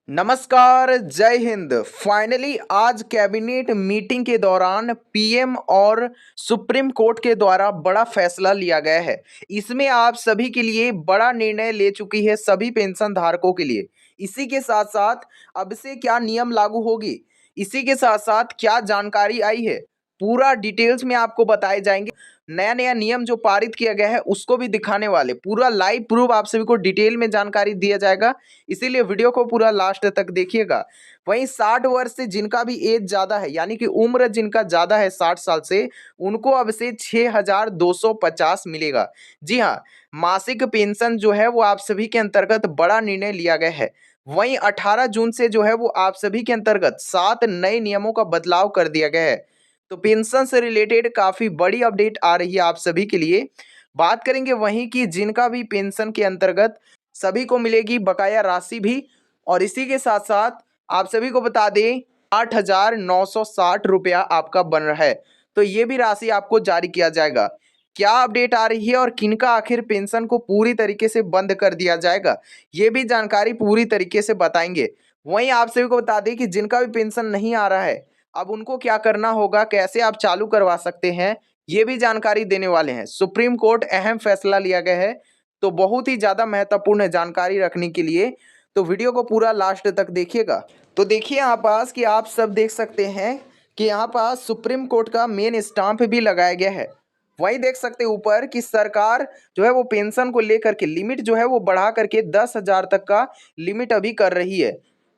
नमस्कार, जय हिंद। फाइनली आज कैबिनेट मीटिंग के दौरान पीएम और सुप्रीम कोर्ट के द्वारा बड़ा फैसला लिया गया है। इसमें आप सभी के लिए बड़ा निर्णय ले चुकी है सभी पेंशन धारकों के लिए। इसी के साथ साथ अब से क्या नियम लागू होगी, इसी के साथ साथ क्या जानकारी आई है, पूरा डिटेल्स में आपको बताए जाएंगे। नया नया नियम जो पारित किया गया है उसको भी दिखाने वाले, पूरा लाइव प्रूफ आप सभी को डिटेल में जानकारी दिया जाएगा। इसीलिए वीडियो को पूरा लास्ट तक देखिएगा। वहीं 60 वर्ष से जिनका भी एज ज़्यादा है, यानी कि उम्र जिनका ज़्यादा है 60 साल से, उनको अब से 6,250 मिलेगा। जी हाँ, मासिक पेंशन जो है वो आप सभी के अंतर्गत बड़ा निर्णय लिया गया है। वहीं 18 जून से जो है वो आप सभी के अंतर्गत 7 नए नियमों का बदलाव कर दिया गया है। तो पेंशन से रिलेटेड काफ़ी बड़ी अपडेट आ रही है आप सभी के लिए। बात करेंगे वहीं की जिनका भी पेंशन के अंतर्गत सभी को मिलेगी बकाया राशि भी। और इसी के साथ साथ आप सभी को बता दें 8,960 रुपया आपका बन रहा है, तो ये भी राशि आपको जारी किया जाएगा। क्या अपडेट आ रही है और किनका आखिर पेंशन को पूरी तरीके से बंद कर दिया जाएगा, ये भी जानकारी पूरी तरीके से बताएंगे। वहीं आप सभी को बता दें कि जिनका भी पेंशन नहीं आ रहा है, अब उनको क्या करना होगा, कैसे आप चालू करवा सकते हैं, ये भी जानकारी देने वाले हैं। सुप्रीम कोर्ट अहम फैसला लिया गया है, तो बहुत ही ज़्यादा महत्वपूर्ण है जानकारी रखने के लिए। तो वीडियो को पूरा लास्ट तक देखिएगा। तो देखिए यहाँ पास कि आप सब देख सकते हैं कि यहाँ पास सुप्रीम कोर्ट का मेन स्टाम्प भी लगाया गया है। वहीं देख सकते हैं ऊपर कि सरकार जो है वो पेंशन को लेकर के लिमिट जो है वो बढ़ा करके 10,000 तक का लिमिट अभी कर रही है।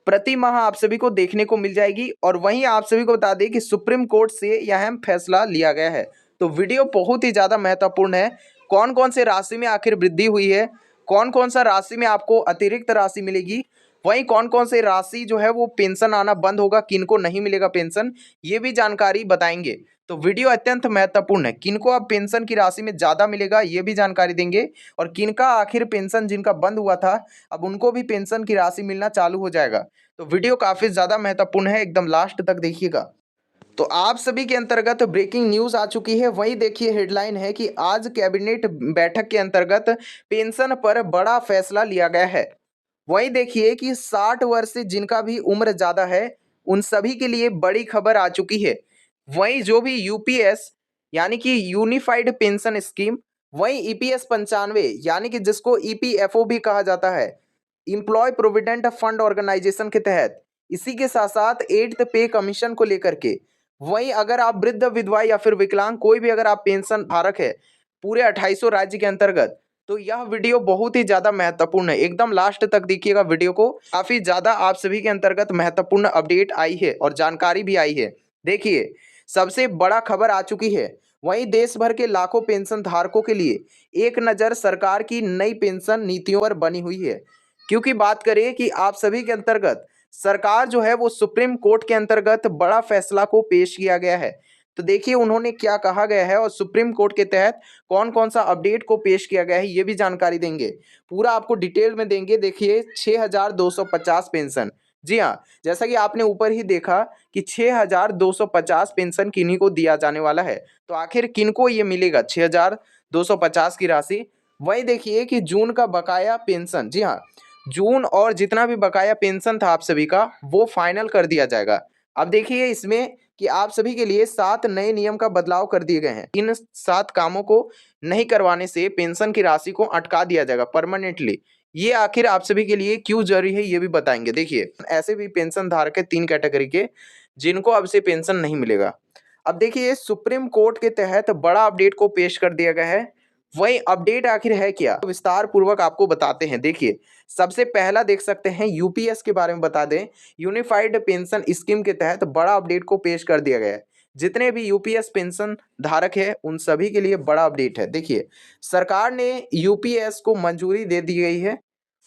प्रति माह आप सभी को देखने को मिल जाएगी। और वहीं आप सभी को बता दें कि सुप्रीम कोर्ट से यह अहम फैसला लिया गया है। तो वीडियो बहुत ही ज़्यादा महत्वपूर्ण है। कौन कौन से राशि में आखिर वृद्धि हुई है, कौन कौन सा राशि में आपको अतिरिक्त राशि मिलेगी, वहीं कौन कौन से राशि जो है वो पेंशन आना बंद होगा, किनको नहीं मिलेगा पेंशन, ये भी जानकारी बताएंगे। तो वीडियो अत्यंत महत्वपूर्ण है। किनको अब पेंशन की राशि में ज़्यादा मिलेगा ये भी जानकारी देंगे, और किनका आखिर पेंशन जिनका बंद हुआ था अब उनको भी पेंशन की राशि मिलना चालू हो जाएगा। तो वीडियो काफ़ी ज़्यादा महत्वपूर्ण है, एकदम लास्ट तक देखिएगा। तो आप सभी के अंतर्गत ब्रेकिंग न्यूज़ आ चुकी है। वहीं देखिए हेडलाइन है कि आज कैबिनेट बैठक के अंतर्गत पेंशन पर बड़ा फैसला लिया गया है। वहीं देखिए कि 60 वर्ष से जिनका भी उम्र ज़्यादा है उन सभी के लिए बड़ी खबर आ चुकी है। वहीं जो भी यूपीएस यानी कि यूनिफाइड पेंशन स्कीम, वहीं ईपीएस 95 यानी कि जिसको ईपीएफओ भी कहा जाता है, इम्प्लॉय प्रोविडेंट फंड ऑर्गेनाइजेशन के तहत, इसी के साथ साथ 8th पे कमीशन को लेकर के, वहीं अगर आप वृद्ध, विधवा या फिर विकलांग कोई भी अगर आप पेंशन धारक है पूरे 2800 राज्य के अंतर्गत, तो यह वीडियो बहुत ही ज़्यादा महत्वपूर्ण है। एकदम लास्ट तक देखिएगा वीडियो को, काफ़ी ज़्यादा आप सभी के अंतर्गत महत्वपूर्ण अपडेट आई है और जानकारी भी आई है। देखिए सबसे बड़ा खबर आ चुकी है। वहीं देश भर के लाखों पेंशन धारकों के लिए एक नज़र सरकार की नई पेंशन नीतियों पर बनी हुई है। क्योंकि बात करें कि आप सभी के अंतर्गत सरकार जो है वो सुप्रीम कोर्ट के अंतर्गत बड़ा फैसला को पेश किया गया है। तो देखिए उन्होंने क्या कहा गया है और सुप्रीम कोर्ट के तहत कौन कौन सा अपडेट को पेश किया गया है ये भी जानकारी देंगे। पूरा आपको डिटेल में देंगे। देखिए 6,250 पेंशन, जी हाँ, जैसा कि आपने ऊपर ही देखा कि 6,250 पेंशन किन्हीं को दिया जाने वाला है। तो आखिर किनको ये मिलेगा 6,250 की राशि। वही देखिए कि जून का बकाया पेंशन, जी हाँ, जून और जितना भी बकाया पेंशन था आप सभी का वो फाइनल कर दिया जाएगा। अब देखिए इसमें कि आप सभी के लिए 7 नए नियम का बदलाव कर दिए गए हैं। इन 7 कामों को नहीं करवाने से पेंशन की राशि को अटका दिया जाएगा परमानेंटली। ये आखिर आप सभी के लिए क्यों जरूरी है ये भी बताएंगे। देखिए ऐसे भी पेंशन धारक है 3 कैटेगरी के जिनको अब से पेंशन नहीं मिलेगा। अब देखिए सुप्रीम कोर्ट के तहत बड़ा अपडेट को पेश कर दिया गया है। वही अपडेट आखिर है क्या, विस्तार पूर्वक आपको बताते हैं। देखिए सबसे पहला देख सकते हैं यूपीएस के बारे में बता दें। यूनिफाइड पेंशन स्कीम के तहत बड़ा अपडेट को पेश कर दिया गया है। जितने भी यूपीएस पेंशन धारक है उन सभी के लिए बड़ा अपडेट है। देखिए सरकार ने यूपीएस को मंजूरी दे दी गई है।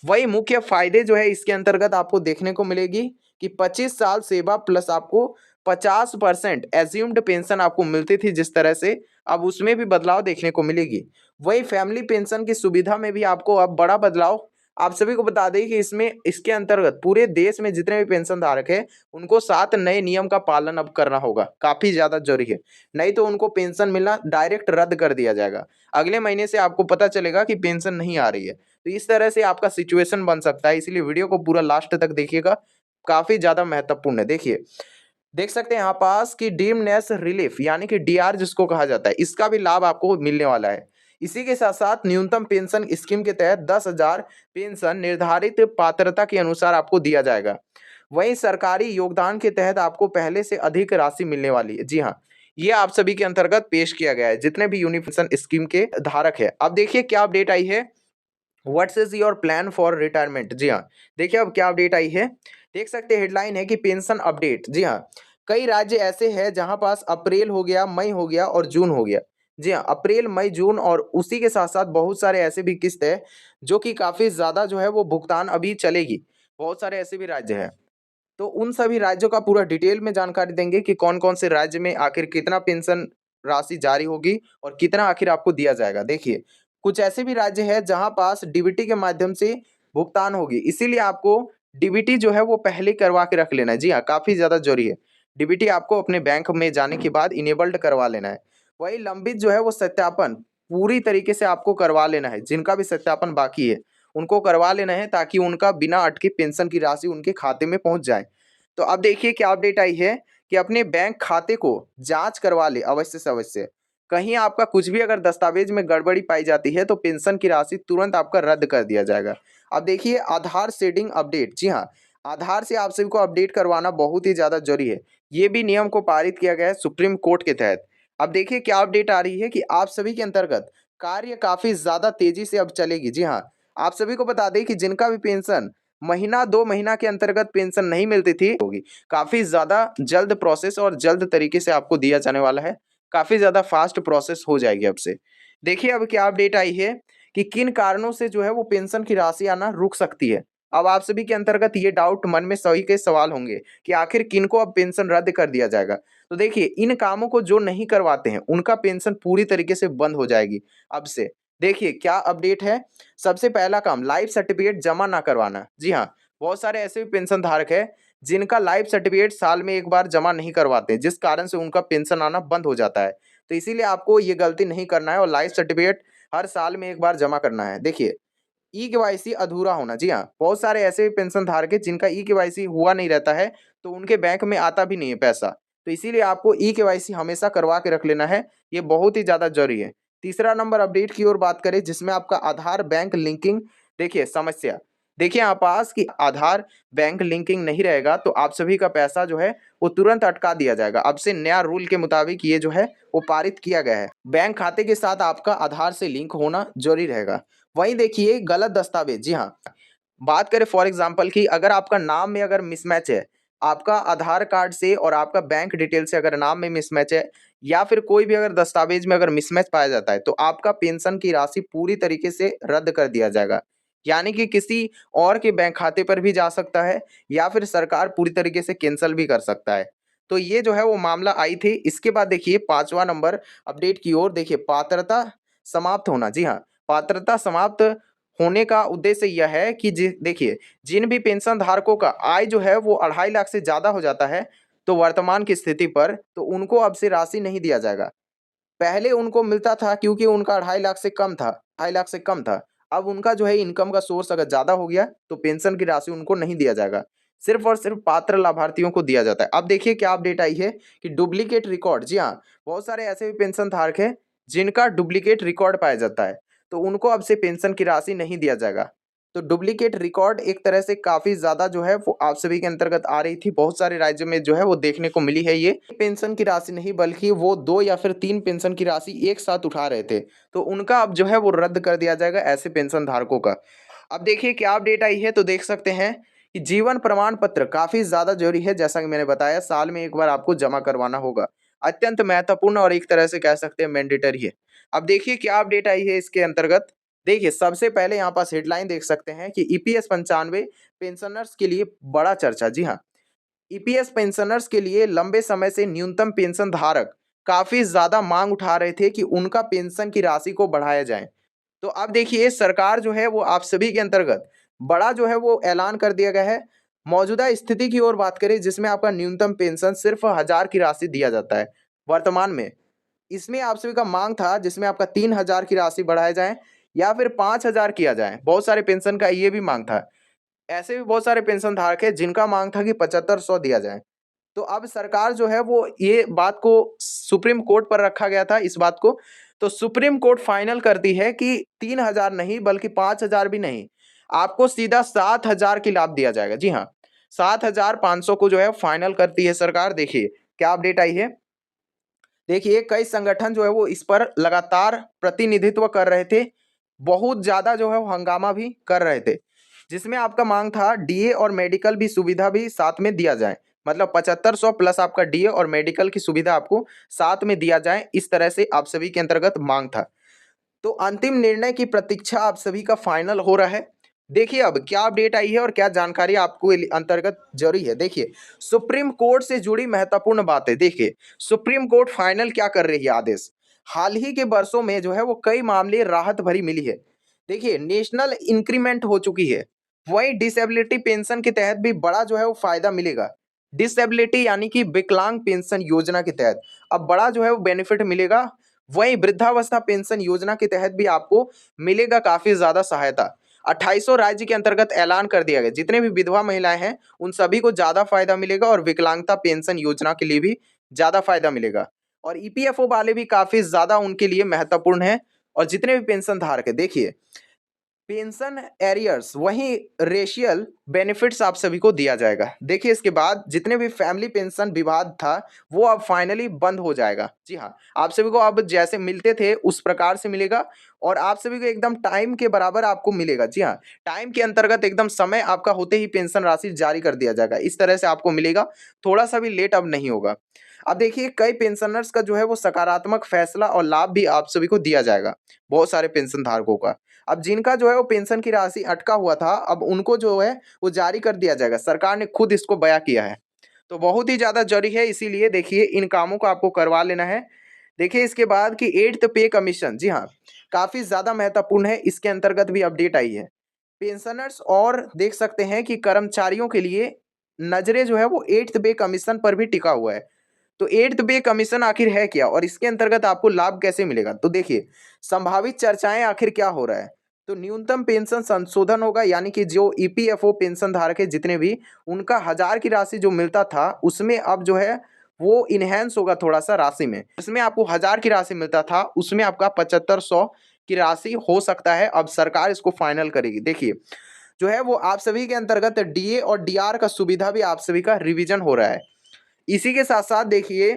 वही मुख्य फायदे जो है इसके अंतर्गत आपको देखने को मिलेगी कि 25 साल सेवा प्लस आपको 50% एज्यूम्ड पेंशन आपको मिलती थी जिस तरह से, अब उसमें भी बदलाव देखने को मिलेगी। वही फैमिली पेंशन की सुविधा में भी आपको अब बड़ा बदलाव। आप सभी को बता दें कि इसमें इसके अंतर्गत पूरे देश में जितने भी पेंशन धारक है उनको 7 नए नियम का पालन अब करना होगा। काफ़ी ज़्यादा जरूरी है, नहीं तो उनको पेंशन मिलना डायरेक्ट रद्द कर दिया जाएगा। अगले महीने से आपको पता चलेगा कि पेंशन नहीं आ रही है। तो इस तरह से आपका सिचुएशन बन सकता है, इसलिए वीडियो को पूरा लास्ट तक देखिएगा, काफ़ी ज़्यादा महत्वपूर्ण है। देखिए, देख सकते हैं यहाँ पास कि डीमनेस रिलीफ यानी कि डीआर जिसको कहा जाता है, इसका भी लाभ आपको मिलने वाला है। इसी के साथ-साथ न्यूनतम पेंशन स्कीम के तहत 10,000 पेंशन निर्धारित पात्रता के अनुसार आपको दिया जाएगा। वहीं सरकारी योगदान के तहत आपको पहले से अधिक राशि मिलने वाली है। जी हाँ, ये आप सभी के अंतर्गत पेश किया गया है, जितने भी यूनिपेंशन स्कीम के धारक है। अब देखिए क्या अपडेट आई है, what's is your plan for retirement. जी हाँ, देखिए अब क्या अपडेट आई है, देख सकते हैं हेडलाइन है कि पेंशन अपडेट। जी हाँ, कई राज्य ऐसे हैं जहां पास अप्रैल हो गया, मई हो गया और जून हो गया। जी हाँ, अप्रैल, मई, जून और उसी के साथ साथ बहुत सारे ऐसे भी किस्त है जो कि काफी ज्यादा जो है वो भुगतान अभी चलेगी। बहुत सारे ऐसे भी राज्य हैं, तो उन सभी राज्यों का पूरा डिटेल में जानकारी देंगे कि कौन-कौन से राज्य में आखिर कितना पेंशन राशि जारी होगी और कितना आखिर आपको दिया जाएगा। देखिए, कुछ ऐसे भी राज्य हैं जहाँ पास डीबीटी के माध्यम से भुगतान होगी, इसीलिए आपको डीबीटी जो है वो पहले करवा के रख लेना है। जी हाँ, काफ़ी ज़्यादा ज़रूरी है। डीबीटी आपको अपने बैंक में जाने के बाद इनेबल्ड करवा लेना है। वही लंबित जो है वो सत्यापन पूरी तरीके से आपको करवा लेना है। जिनका भी सत्यापन बाकी है, उनको करवा लेना है ताकि उनका बिना अटके पेंशन की राशि उनके खाते में पहुँच जाए। तो अब देखिए क्या अपडेट आई है कि अपने बैंक खाते को जांच करवा ले अवश्य से अवश्य। कहीं आपका कुछ भी अगर दस्तावेज में गड़बड़ी पाई जाती है तो पेंशन की राशि तुरंत आपका रद्द कर दिया जाएगा। अब देखिए आधार शेडिंग अपडेट। जी हाँ, आधार से आप सभी को अपडेट करवाना बहुत ही ज़्यादा जरूरी है। ये भी नियम को पारित किया गया है सुप्रीम कोर्ट के तहत। अब देखिए क्या अपडेट आ रही है कि आप सभी के अंतर्गत कार्य काफ़ी ज़्यादा तेजी से अब चलेगी। जी हाँ, आप सभी को बता दें कि जिनका भी पेंशन महीना 2 महीना के अंतर्गत पेंशन नहीं मिलती थी होगी, काफ़ी ज़्यादा जल्द प्रोसेस और जल्द तरीके से आपको दिया जाने वाला है। काफ़ी ज़्यादा फास्ट प्रोसेस हो जाएगी अब से। देखिए अब क्या अपडेट आई है कि किन कारणों से जो है वो पेंशन की राशि आना रुक सकती है। अब आप सभी के अंतर्गत ये डाउट मन में सभी के सवाल होंगे कि आखिर किनको अब पेंशन रद्द कर दिया जाएगा। तो देखिए इन कामों को जो नहीं करवाते हैं उनका पेंशन पूरी तरीके से बंद हो जाएगी अब से। देखिए क्या अपडेट है, सबसे पहला काम लाइफ सर्टिफिकेट जमा ना करवाना। जी हाँ, बहुत सारे ऐसे भी पेंशन धारक हैं जिनका लाइफ सर्टिफिकेट साल में एक बार जमा नहीं करवाते, जिस कारण से उनका पेंशन आना बंद हो जाता है। तो इसीलिए आपको ये गलती नहीं करना है और लाइफ सर्टिफिकेट हर साल में एक बार जमा करना है। देखिए ई-केवाईसी अधूरा होना। जी हाँ, बहुत सारे ऐसे भी पेंशन धारक हैं जिनका ई-केवाईसी हुआ नहीं रहता है, तो उनके बैंक में आता भी नहीं है पैसा। तो इसीलिए आपको ई-केवाईसी हमेशा करवा के रख लेना है, ये बहुत ही ज़्यादा ज़रूरी है। तीसरा नंबर अपडेट की ओर बात करें जिसमें आपका आधार बैंक लिंकिंग। देखिए समस्या, देखिए यहाँ पास कि आधार बैंक लिंकिंग नहीं रहेगा तो आप सभी का पैसा जो है वो तुरंत अटका दिया जाएगा। अब से नया रूल के मुताबिक ये जो है वो पारित किया गया है। बैंक खाते के साथ आपका आधार से लिंक होना जरूरी रहेगा। वहीं देखिए गलत दस्तावेज। जी हाँ, बात करें फॉर एग्जांपल कि अगर आपका नाम में अगर मिसमैच है, आपका आधार कार्ड से और आपका बैंक डिटेल से अगर नाम में मिसमैच है या फिर कोई भी अगर दस्तावेज में अगर मिसमैच पाया जाता है तो आपका पेंशन की राशि पूरी तरीके से रद्द कर दिया जाएगा। यानी कि किसी और के बैंक खाते पर भी जा सकता है या फिर सरकार पूरी तरीके से कैंसल भी कर सकता है। तो ये जो है वो मामला आई थी। इसके बाद देखिए 5वां नंबर अपडेट की ओर देखिए पात्रता समाप्त होना। जी हाँ, पात्रता समाप्त होने का उद्देश्य यह है कि देखिए जिन भी पेंशन धारकों का आय जो है वो 2.5 लाख से ज़्यादा हो जाता है तो वर्तमान की स्थिति पर तो उनको अब से राशि नहीं दिया जाएगा। पहले उनको मिलता था क्योंकि उनका 2.5 लाख से कम था, 2.5 लाख से कम था। अब उनका जो है इनकम का सोर्स अगर ज़्यादा हो गया तो पेंशन की राशि उनको नहीं दिया जाएगा। सिर्फ़ और सिर्फ़ पात्र लाभार्थियों को दिया जाता है। अब देखिए क्या अपडेट आई है कि डुप्लीकेट रिकॉर्ड। जी हाँ, बहुत सारे ऐसे भी पेंशन धारक हैं जिनका डुप्लीकेट रिकॉर्ड पाया जाता है, तो उनको अब से पेंशन की राशि नहीं दिया जाएगा। तो डुप्लीकेट रिकॉर्ड एक तरह से काफ़ी ज़्यादा जो है वो आप सभी के अंतर्गत आ रही थी। बहुत सारे राज्यों में जो है वो देखने को मिली है ये। पेंशन की राशि नहीं बल्कि वो 2 या फिर 3 पेंशन की राशि एक साथ उठा रहे थे। तो उनका अब जो है वो रद्द कर दिया जाएगा ऐसे पेंशन धारकों का। अब देखिए क्या अपडेट आई है तो देख सकते हैं कि जीवन प्रमाण पत्र काफ़ी ज़्यादा ज़रूरी है। जैसा कि मैंने बताया साल में एक बार आपको जमा करवाना होगा। अत्यंत महत्वपूर्ण और एक तरह से कह सकते हैं मैंडेटरी है। अब देखिए क्या अपडेट आई है इसके अंतर्गत। देखिए सबसे पहले यहाँ पास हेडलाइन देख सकते हैं कि ईपीएस 95 पेंशनर्स के लिए बड़ा चर्चा। जी हाँ, ईपीएस पेंशनर्स के लिए लंबे समय से न्यूनतम पेंशन धारक काफी ज्यादा मांग उठा रहे थे कि उनका पेंशन की राशि को बढ़ाया जाए। तो अब देखिए सरकार जो है वो आप सभी के अंतर्गत बड़ा जो है वो ऐलान कर दिया गया है। मौजूदा स्थिति की ओर बात करें जिसमें आपका न्यूनतम पेंशन सिर्फ 1,000 की राशि दिया जाता है वर्तमान में। इसमें आप सभी का मांग था जिसमें आपका 3,000 की राशि बढ़ाया जाए या फिर 5,000 किया जाए। बहुत सारे पेंशन का ये भी मांग था। ऐसे भी बहुत सारे पेंशन धारक है जिनका मांग था कि 7500 दिया जाए। तो अब सरकार जो है वो ये बात को सुप्रीम कोर्ट पर रखा गया था इस बात को। तो सुप्रीम कोर्ट फाइनल करती है कि 3,000 नहीं बल्कि 5,000 भी नहीं, आपको सीधा 7,000 की लाभ दिया जाएगा। जी हाँ, 7,500 को जो है फाइनल करती है सरकार। देखिए क्या अपडेट आई है। देखिए कई संगठन जो है वो इस पर लगातार प्रतिनिधित्व कर रहे थे, बहुत ज्यादा जो है वो हंगामा भी कर रहे थे, जिसमें आपका मांग था डीए और मेडिकल भी सुविधा भी साथ में दिया जाए। मतलब 7500 प्लस आपका डीए और मेडिकल की सुविधा आपको साथ में दिया जाए, इस तरह से आप सभी के अंतर्गत मांग था। तो अंतिम निर्णय की प्रतीक्षा आप सभी का फाइनल हो रहा है। देखिए अब क्या अपडेट आई है और क्या जानकारी आपको अंतर्गत जरूरी है। देखिए सुप्रीम कोर्ट से जुड़ी महत्वपूर्ण बातें। देखिए सुप्रीम कोर्ट फाइनल क्या कर रही है आदेश। हाल ही के वर्षों में जो है वो कई मामले राहत भरी मिली है। देखिए नेशनल इंक्रीमेंट हो चुकी है, वही डिसेबिलिटी पेंशन के तहत भी बड़ा जो है वो फायदा मिलेगा। डिसेबिलिटी यानी कि विकलांग पेंशन योजना के तहत अब बड़ा जो है वो बेनिफिट मिलेगा। वहीं वृद्धावस्था पेंशन योजना के तहत भी आपको मिलेगा काफी ज्यादा सहायता। 2800 राज्य के अंतर्गत ऐलान कर दिया गया, जितने भी विधवा महिलाएं हैं उन सभी को ज्यादा फायदा मिलेगा और विकलांगता पेंशन योजना के लिए भी ज्यादा फायदा मिलेगा। और ईपीएफओ वाले भी काफी ज्यादा उनके लिए महत्वपूर्ण है। और जितने भी पेंशन धारक है, देखिए पेंशन एरियर्स वहीं रेशियल बेनिफिट्स आप सभी को दिया जाएगा। देखिए इसके बाद जितने भी फैमिली पेंशन विवाद था वो अब फाइनली बंद हो जाएगा। जी हाँ, आप सभी को अब जैसे मिलते थे उस प्रकार से मिलेगा और आप सभी को एकदम टाइम के बराबर आपको मिलेगा। जी हाँ, टाइम के अंतर्गत एकदम समय आपका होते ही पेंशन राशि जारी कर दिया जाएगा, इस तरह से आपको मिलेगा। थोड़ा सा भी लेट अब नहीं होगा। अब देखिए कई पेंशनर्स का जो है वो सकारात्मक फैसला और लाभ भी आप सभी को दिया जाएगा, बहुत सारे पेंशन धारकों का। अब जिनका जो है वो पेंशन की राशि अटका हुआ था अब उनको जो है वो जारी कर दिया जाएगा। सरकार ने खुद इसको बयां किया है। तो बहुत ही ज्यादा जरूरी है, इसीलिए देखिए इन कामों को आपको करवा लेना है। देखिए इसके बाद कि 8th पे कमीशन, जी हाँ काफी ज्यादा महत्वपूर्ण है, इसके अंतर्गत भी अपडेट आई है। पेंशनर्स और देख सकते हैं कि कर्मचारियों के लिए नजरे जो है वो 8th पे कमीशन पर भी टिका हुआ है। तो 8th पे कमीशन आखिर है क्या और इसके अंतर्गत आपको लाभ कैसे मिलेगा। तो देखिए संभावित चर्चाएं आखिर क्या हो रहा है। तो न्यूनतम पेंशन संशोधन होगा, यानी कि जो ईपीएफओ पेंशन धारक है जितने भी, उनका 1,000 की राशि जो मिलता था उसमें अब जो है वो इनहेंस होगा थोड़ा सा राशि में। इसमें आपको 1,000 की राशि मिलता था उसमें आपका 7500 की राशि हो सकता है। अब सरकार इसको फाइनल करेगी। देखिए जो है वो आप सभी के अंतर्गत डीए और डीआर का सुविधा भी आप सभी का रिवीजन हो रहा है। इसी के साथ साथ देखिए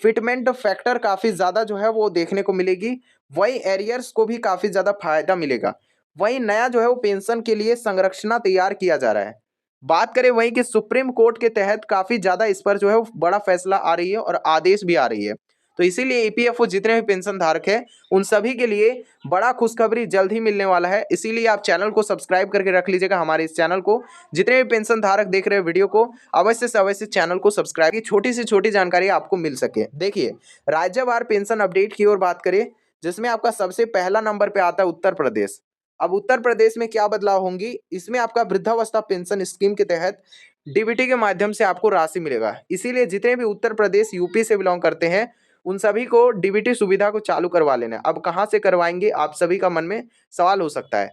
फिटमेंट फैक्टर काफी ज्यादा जो है वो देखने को मिलेगी। वही एरियर्स को भी काफी ज्यादा फायदा मिलेगा। वही नया जो है वो पेंशन के लिए संरचना तैयार किया जा रहा है। बात करें वही कि सुप्रीम कोर्ट के तहत काफी ज्यादा इस पर जो है वो बड़ा फैसला आ रही है और आदेश भी आ रही है। तो इसीलिए ईपीएफओ जितने भी पेंशन धारक है उन सभी के लिए बड़ा खुशखबरी जल्द ही मिलने वाला है। इसीलिए आप चैनल को सब्सक्राइब करके रख लीजिएगा हमारे इस चैनल को। जितने भी पेंशन धारक देख रहे हैं वीडियो को अवश्य से अवश्य चैनल को सब्सक्राइब की छोटी से छोटी जानकारी आपको मिल सके। देखिए राज्यवार पेंशन अपडेट की ओर बात करें, जिसमें आपका सबसे पहला नंबर पे आता है उत्तर प्रदेश। अब उत्तर प्रदेश में क्या बदलाव होंगी, इसमें आपका वृद्धावस्था पेंशन स्कीम के तहत डीबीटी के माध्यम से आपको राशि मिलेगा। इसीलिए जितने भी उत्तर प्रदेश यूपी से बिलोंग करते हैं उन सभी को डीबीटी सुविधा को चालू करवा लेना है। अब कहाँ से करवाएंगे आप सभी का मन में सवाल हो सकता है।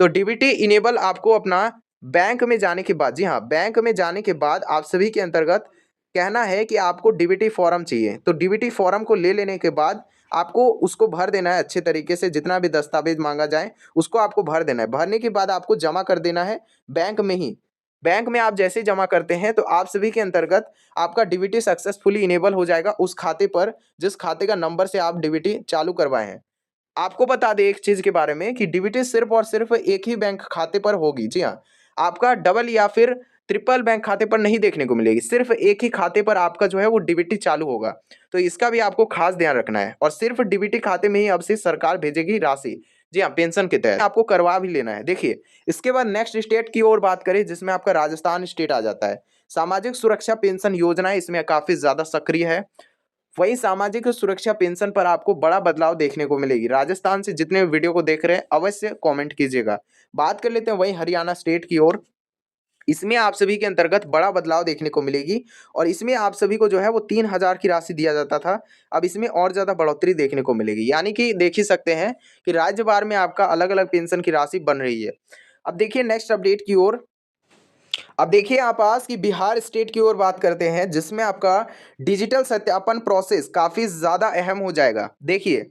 तो डीबीटी इनेबल आपको अपना बैंक में जाने के बाद, जी हाँ बैंक में जाने के बाद आप सभी के अंतर्गत कहना है कि आपको डीबीटी फॉर्म चाहिए। तो डीबीटी फॉर्म को ले लेने के बाद आपको उसको भर देना है अच्छे तरीके से, जितना भी दस्तावेज मांगा जाए उसको आपको भर देना है। भरने के बाद आपको जमा कर देना है बैंक में ही। बैंक में आप जैसे ही जमा करते हैं तो आप सभी के अंतर्गत आपका डीबीटी सक्सेसफुली इनेबल हो जाएगा उस खाते पर जिस खाते का नंबर से आप डीबीटी चालू करवाए हैं। आपको बता दें एक चीज के बारे में कि डीबीटी सिर्फ और सिर्फ एक ही बैंक खाते पर होगी। जी हाँ, आपका डबल या फिर ट्रिपल बैंक खाते पर नहीं देखने को मिलेगी। सिर्फ एक ही खाते पर आपका जो है वो डीबीटी चालू होगा। तो इसका भी आपको खास ध्यान रखना है। और सिर्फ डीबीटी खाते में ही अब से सरकार भेजेगी राशि। जी हाँ, पेंशन के तहत आपको करवा भी लेना है। देखिए इसके बाद नेक्स्ट स्टेट की ओर बात करें, जिसमें आपका राजस्थान स्टेट आ जाता है। सामाजिक सुरक्षा पेंशन योजना इसमें काफी ज्यादा सक्रिय है। वही सामाजिक सुरक्षा पेंशन पर आपको बड़ा बदलाव देखने को मिलेगी। राजस्थान से जितने वीडियो को देख रहे हैं अवश्य कमेंट कीजिएगा। बात कर लेते हैं वही हरियाणा स्टेट की ओर। इसमें आप सभी के अंतर्गत बड़ा बदलाव देखने को मिलेगी और इसमें आप सभी को जो है वो 3,000 की राशि दिया जाता था, अब इसमें और ज़्यादा बढ़ोतरी देखने को मिलेगी। यानी कि देख ही सकते हैं कि राज्य वार में आपका अलग-अलग पेंशन की राशि बन रही है। अब देखिए नेक्स्ट अपडेट की ओर। अब देखिए आप आज की बिहार स्टेट की ओर बात करते हैं, जिसमें आपका डिजिटल सत्यापन प्रोसेस काफ़ी ज़्यादा अहम हो जाएगा। देखिए,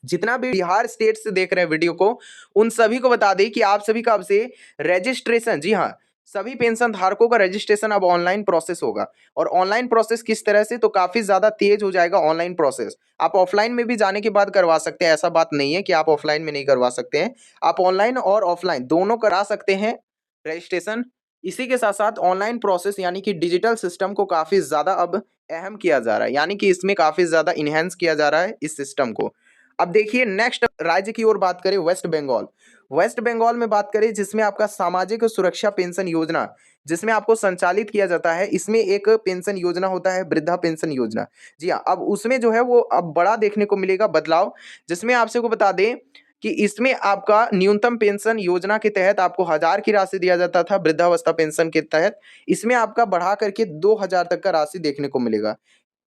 जितना भी बिहार स्टेट से देख रहे हैं वीडियो को, उन सभी को बता दें कि आप सभी का अब से रजिस्ट्रेशन, जी हाँ, सभी पेंशन धारकों का रजिस्ट्रेशन अब ऑनलाइन प्रोसेस होगा। और ऑनलाइन प्रोसेस किस तरह से, तो काफ़ी ज़्यादा तेज हो जाएगा ऑनलाइन प्रोसेस। आप ऑफलाइन में भी जाने के बाद करवा सकते हैं, ऐसा बात नहीं है कि आप ऑफलाइन में नहीं करवा सकते हैं। आप ऑनलाइन और ऑफलाइन दोनों करा सकते हैं रजिस्ट्रेशन। इसी के साथ-साथ ऑनलाइन प्रोसेस यानी कि डिजिटल सिस्टम को काफ़ी ज़्यादा अब अहम किया जा रहा है, यानी कि इसमें काफ़ी ज़्यादा इन्हांस किया जा रहा है इस सिस्टम को। अब देखिए नेक्स्ट राज्य की ओर बात करें, वेस्ट बंगाल। वेस्ट बंगाल में बात करें, जिसमें आपका सामाजिक सुरक्षा पेंशन योजना, जिसमें आपको संचालित किया जाता है, इसमें एक पेंशन योजना होता है, वृद्धा पेंशन योजना। जी हाँ, अब उसमें जो है वो अब बड़ा देखने को मिलेगा बदलाव, जिसमें आप सबको बता दें कि इसमें आपका न्यूनतम पेंशन योजना के तहत आपको 1,000 की राशि दिया जाता था वृद्धावस्था पेंशन के तहत, इसमें आपका बढ़ा करके 2,000 तक का राशि देखने को मिलेगा।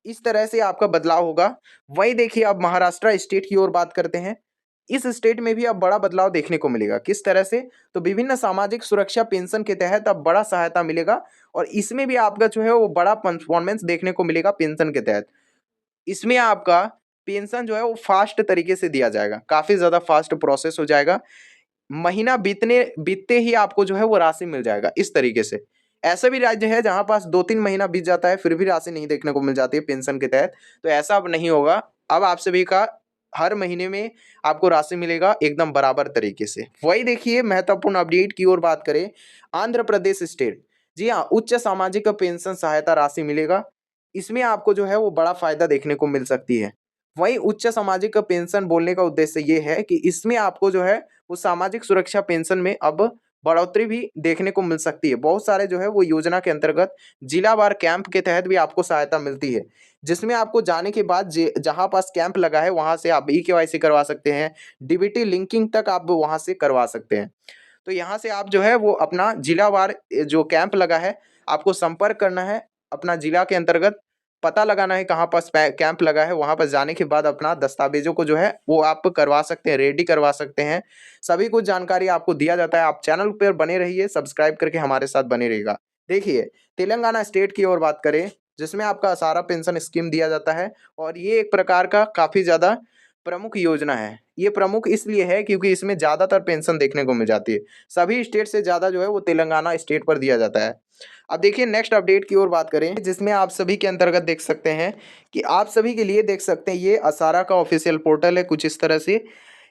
इस तरह से आपका बदलाव होगा। वहीं देखिए अब महाराष्ट्र स्टेट की ओर बात करते हैं। इस स्टेट में भी अब बड़ा बदलाव देखने को मिलेगा। किस तरह से? तो विभिन्न सामाजिक सुरक्षा पेंशन के तहत अब बड़ा सहायता मिलेगा और इसमें भी आपका जो है वो बड़ा परफॉर्मेंस देखने को मिलेगा पेंशन के तहत। इसमें आपका पेंशन जो है वो फास्ट तरीके से दिया जाएगा। काफ़ी ज़्यादा फास्ट प्रोसेस हो जाएगा। महीना बीतते ही आपको जो है वो राशि मिल जाएगा इस तरीके से। ऐसा भी राज्य है जहाँ पास 2-3 महीना बीत जाता है फिर भी राशि नहीं देखने को मिल जाती है पेंशन के तहत, तो ऐसा अब नहीं होगा। अब आप सभी का हर महीने में आपको राशि मिलेगा एकदम बराबर तरीके से। वही देखिए महत्वपूर्ण अपडेट की ओर बात करें, आंध्र प्रदेश स्टेट। जी हाँ, उच्च सामाजिक पेंशन सहायता राशि मिलेगा। इसमें आपको जो है वो बड़ा फ़ायदा देखने को मिल सकती है। वहीं उच्च सामाजिक पेंशन बोलने का उद्देश्य ये है कि इसमें आपको जो है वो सामाजिक सुरक्षा पेंशन में अब बढ़ोतरी भी देखने को मिल सकती है। बहुत सारे जो है वो योजना के अंतर्गत जिलावार कैंप के तहत भी आपको सहायता मिलती है, जिसमें आपको जाने के बाद जहाँ पास कैंप लगा है वहाँ से आप ई-केवाईसी करवा सकते हैं, डीबीटी लिंकिंग तक आप वहाँ से करवा सकते हैं। तो यहाँ से आप जो है वो अपना जिलावार जो कैंप लगा है, आपको संपर्क करना है, अपना जिला के अंतर्गत पता लगाना है कहाँ पास कैंप लगा है, वहाँ पर जाने के बाद अपना दस्तावेजों को जो है वो आप करवा सकते हैं, रेडी करवा सकते हैं। सभी कुछ जानकारी आपको दिया जाता है। आप चैनल पर बने रहिए, सब्सक्राइब करके हमारे साथ बने रहिएगा। देखिए, तेलंगाना स्टेट की ओर बात करें, जिसमें आपका सारा पेंशन स्कीम दिया जाता है और ये एक प्रकार का काफ़ी ज़्यादा प्रमुख योजना है। ये प्रमुख इसलिए है क्योंकि इसमें ज़्यादातर पेंशन देखने को मिल जाती है। सभी स्टेट से ज़्यादा जो है वो तेलंगाना स्टेट पर दिया जाता है। अब देखिए नेक्स्ट अपडेट की ओर बात करें, जिसमें आप सभी के अंतर्गत देख सकते हैं कि आप सभी के लिए देख सकते हैं ये असारा का ऑफिशियल पोर्टल है कुछ इस तरह से।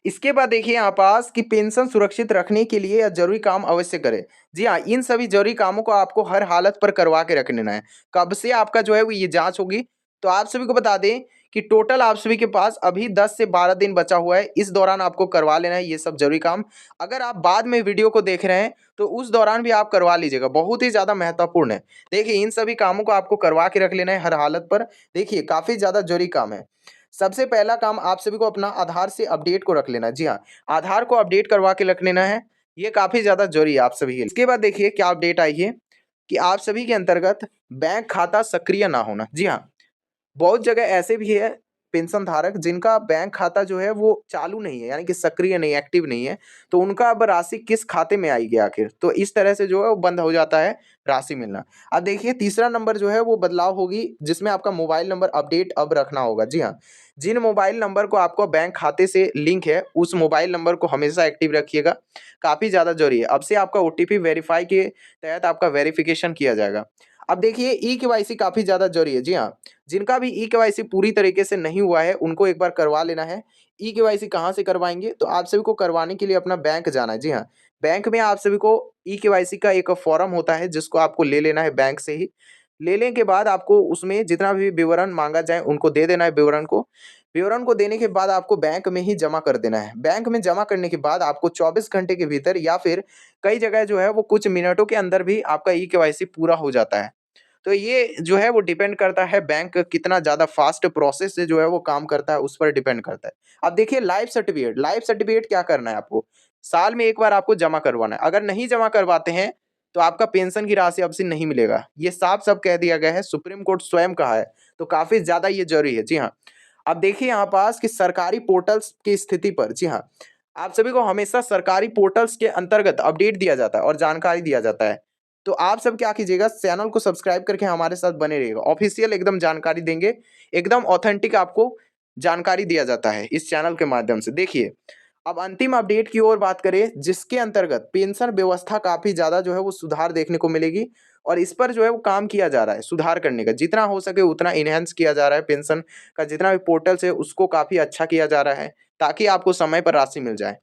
इसके बाद देखिए यहाँ पास कि पेंशन सुरक्षित रखने के लिए यह जरूरी काम अवश्य करें। जी हाँ, इन सभी जरूरी कामों को आपको हर हालत पर करवा के रख लेना है। कब से आपका जो है वो ये जाँच होगी? तो आप सभी को बता दें कि टोटल आप सभी के पास अभी 10 से 12 दिन बचा हुआ है। इस दौरान आपको करवा लेना है ये सब ज़रूरी काम। अगर आप बाद में वीडियो को देख रहे हैं, तो उस दौरान भी आप करवा लीजिएगा, बहुत ही ज़्यादा महत्वपूर्ण है। देखिए, इन सभी कामों को आपको करवा के रख लेना है हर हालत पर। देखिए, काफ़ी ज़्यादा ज़रूरी काम है। सबसे पहला काम आप सभी को अपना आधार से अपडेट को रख लेना है। जी हाँ, आधार को अपडेट करवा के रख लेना है। ये काफ़ी ज़्यादा ज़रूरी है आप सभी के लिए। इसके बाद देखिए क्या अपडेट आई है कि आप सभी के अंतर्गत बैंक खाता सक्रिय ना होना। जी हाँ, बहुत जगह ऐसे भी है पेंशन धारक जिनका बैंक खाता जो है वो चालू नहीं है, यानी कि सक्रिय नहीं, एक्टिव नहीं है, तो उनका अब राशि किस खाते में आएगी आखिर? तो इस तरह से जो है वो बंद हो जाता है राशि मिलना। अब देखिए तीसरा नंबर जो है वो बदलाव होगी, जिसमें आपका मोबाइल नंबर अपडेट अब रखना होगा। जी हाँ, जिन मोबाइल नंबर को आपको बैंक खाते से लिंक है, उस मोबाइल नंबर को हमेशा एक्टिव रखिएगा, काफ़ी ज़्यादा ज़रूरी है। अब से आपका ओटीपी वेरीफाई के तहत आपका वेरिफिकेशन किया जाएगा। अब देखिए ई-केवाईसी काफ़ी ज़्यादा ज़रूरी है। जी हाँ, जिनका भी ई-केवाईसी पूरी तरीके से नहीं हुआ है, उनको एक बार करवा लेना है। ई-केवाईसी कहाँ से करवाएँगे? तो आप सभी को करवाने के लिए अपना बैंक जाना है। जी हाँ, बैंक में आप सभी को ई-केवाईसी का एक फॉर्म होता है, जिसको आपको ले लेना है बैंक से ही। लेने के बाद आपको उसमें जितना भी विवरण माँगा जाए, उनको दे देना है विवरण को। विवरण को देने के बाद आपको बैंक में ही जमा कर देना है। बैंक में जमा करने के बाद आपको 24 घंटे के भीतर या फिर कई जगह जो है वो कुछ मिनटों के अंदर भी आपका ई-केवाईसी पूरा हो जाता है। तो ये जो है वो डिपेंड करता है बैंक कितना ज़्यादा फ़ास्ट प्रोसेस से जो है वो काम करता है, उस पर डिपेंड करता है। अब देखिए लाइफ सर्टिफ़िकेट क्या करना है आपको? साल में 1 बार आपको जमा करवाना है। अगर नहीं जमा करवाते हैं, तो आपका पेंशन की राशि अब से नहीं मिलेगा। ये साफ-साफ कह दिया गया है, सुप्रीम कोर्ट स्वयं कहा है, तो काफ़ी ज़्यादा ये ज़रूरी है। जी हाँ। अब देखिए यहाँ पास कि सरकारी पोर्टल्स की स्थिति पर, जी हाँ, आप सभी को हमेशा सरकारी पोर्टल्स के अंतर्गत अपडेट दिया जाता है और जानकारी दिया जाता है। तो आप सब क्या कीजिएगा, चैनल को सब्सक्राइब करके हमारे साथ बने रहिएगा। ऑफिशियल एकदम जानकारी देंगे, एकदम ऑथेंटिक आपको जानकारी दिया जाता है इस चैनल के माध्यम से। देखिए, अब अंतिम अपडेट की ओर बात करें, जिसके अंतर्गत पेंशन व्यवस्था काफ़ी ज़्यादा जो है वो सुधार देखने को मिलेगी और इस पर जो है वो काम किया जा रहा है सुधार करने का। जितना हो सके उतना एनहांस किया जा रहा है, पेंशन का जितना भी पोर्टल्स है उसको काफ़ी अच्छा किया जा रहा है, ताकि आपको समय पर राशि मिल जाए।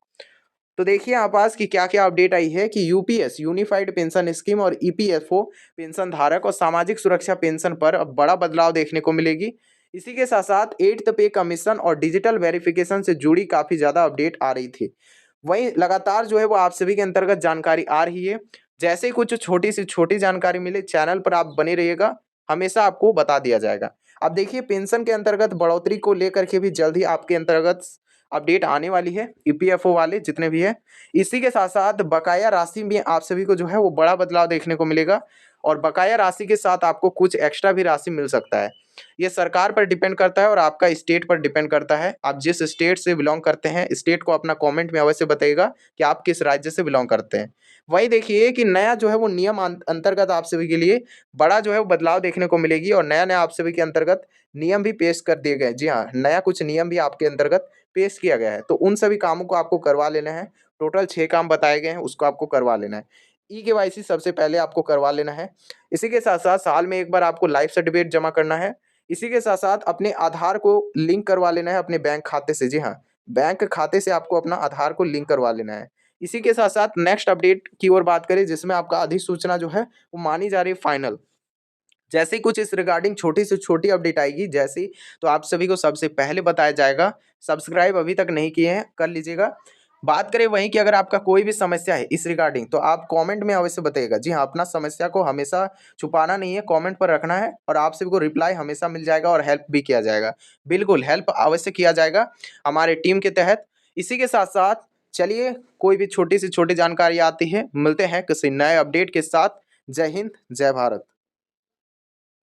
तो देखिए यहाँ पास कि क्या-क्या अपडेट आई है कि यूपीएस यूनिफाइड पेंशन स्कीम और ईपीएफओ पेंशन धारक और सामाजिक सुरक्षा पेंशन पर अब बड़ा बदलाव देखने को मिलेगी। इसी के साथ-साथ 8th पे कमीशन और डिजिटल वेरिफिकेशन से जुड़ी काफ़ी ज़्यादा अपडेट आ रही थी। वहीं लगातार जो है वो आप सभी के अंतर्गत जानकारी आ रही है। जैसे ही कुछ छोटी से छोटी जानकारी मिले, चैनल पर आप बने रहिएगा, हमेशा आपको बता दिया जाएगा। अब देखिए, पेंशन के अंतर्गत बढ़ोतरी को लेकर के भी जल्द ही आपके अंतर्गत अपडेट आने वाली है, ईपीएफओ वाले जितने भी हैं। इसी के साथ-साथ बकाया राशि में आप सभी को जो है वो बड़ा बदलाव देखने को मिलेगा और बकाया राशि के साथ आपको कुछ एक्स्ट्रा भी राशि मिल सकता है। ये सरकार पर डिपेंड करता है और आपका स्टेट पर डिपेंड करता है। आप जिस स्टेट से बिलॉन्ग करते हैं, स्टेट को अपना कमेंट में अवश्य बताइएगा कि आप किस राज्य से बिलॉन्ग करते हैं। वहीं देखिए कि नया जो है वो नियम अंतर्गत आप सभी के लिए बड़ा जो है वो बदलाव देखने को मिलेगी और नया-नया आप सभी के अंतर्गत नियम भी पेश कर दिए गए। जी हाँ, नया कुछ नियम भी आपके अंतर्गत पेश किया गया है। तो उन सभी कामों को आपको करवा लेना है। टोटल 6 काम बताए गए हैं, उसको आपको करवा लेना है। ई-केवाईसी सबसे पहले आपको करवा लेना है। इसी के साथ-साथ साल में एक बार आपको लाइफ सर्टिफिकेट जमा करना है। इसी के साथ-साथ अपने आधार को लिंक करवा लेना है अपने बैंक खाते से। जी हाँ, बैंक खाते से आपको अपना आधार को लिंक करवा लेना है। इसी के साथ-साथ नेक्स्ट अपडेट की ओर बात करें, जिसमें आपका अधिसूचना जो है वो मानी जा रही है फाइनल। जैसे ही कुछ इस रिगार्डिंग छोटी से छोटी अपडेट आएगी जैसे ही, तो आप सभी को सबसे पहले बताया जाएगा। सब्सक्राइब अभी तक नहीं किए हैं, कर लीजिएगा। बात करें वहीं कि अगर आपका कोई भी समस्या है इस रिगार्डिंग, तो आप कमेंट में अवश्य बताइएगा। जी हाँ, अपना समस्या को हमेशा छुपाना नहीं है, कमेंट पर रखना है और आप सभी को रिप्लाई हमेशा मिल जाएगा और हेल्प भी किया जाएगा। बिल्कुल, हेल्प अवश्य किया जाएगा हमारे टीम के तहत। इसी के साथ-साथ चलिए, कोई भी छोटी से छोटी जानकारी आती है, मिलते हैं किसी नए अपडेट के साथ। जय हिंद, जय भारत।